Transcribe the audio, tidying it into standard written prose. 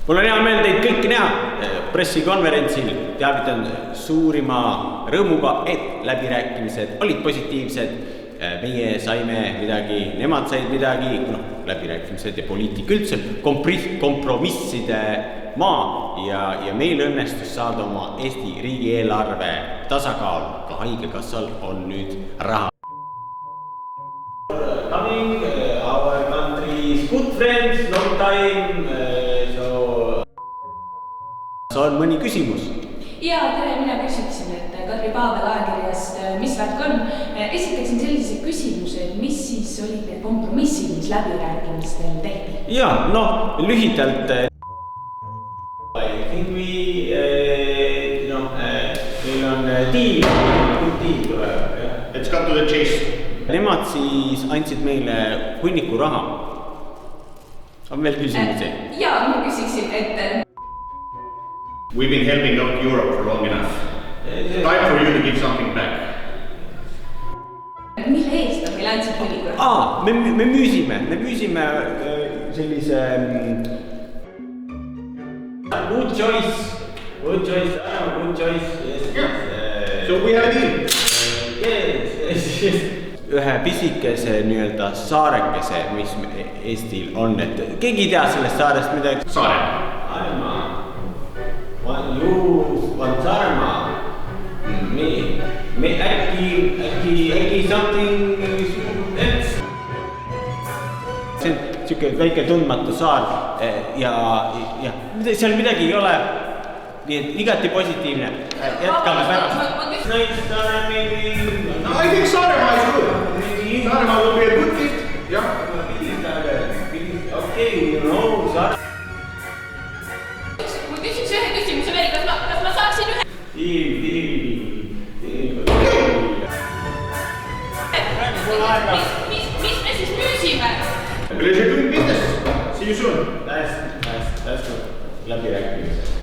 Mul on hea meel teid kõiki näha pressikonverentsil. Teavitan suurima rõõmuga, et läbirääkimised olid positiivsed. Meie saime midagi, nemad said midagi, läbirääkimised ja poliitika üldse, kompromisside maa ja meil õnnestus saada oma Eesti riigieelarve tasakaalu. Ka haigekassal on nüüd raha. Coming, our country's good friends, long time, on mõni küsimus? Jaa, tere, mina küsiksin, et Kadri Paabel ajakirjast, mis värk on? Esitaksin sellise küsimuse, et mis siis olid need kompromissid, mis läbirääkimistel tehti? Jaa, lühidalt. I think meil on deal. Let's cut to the chase. Nemad siis andsid meile hunniku raha. On veel küsimusi? Jaa, ma küsiksin, et We've been helping Europe for long enough. Time for you to give something back. Mille eest on meil andsid hunniku raha? Me müüsime sellise good choice. Yeah. So we have a deal. Yes. Ühe pisikese nii-öelda saarekese, mis Eestil on, et keegi ei tea sellest saarest midagi. Saaremaa. Saaremaa. Me äkki something else. See on siuke väike tundmatu saar ja seal midagi ei ole. Nii et igati positiivne. Jätkame pärast. I think Saaremaa is good. Saaremaa will be a good gift. Yeah. Okay, Saaremaa. Ma küsiks ühe küsimuse veel, kas ma saaksin ühe? Mis me siis müüsime? Pleasure doing business. See you soon. Täiesti läbirääkimised.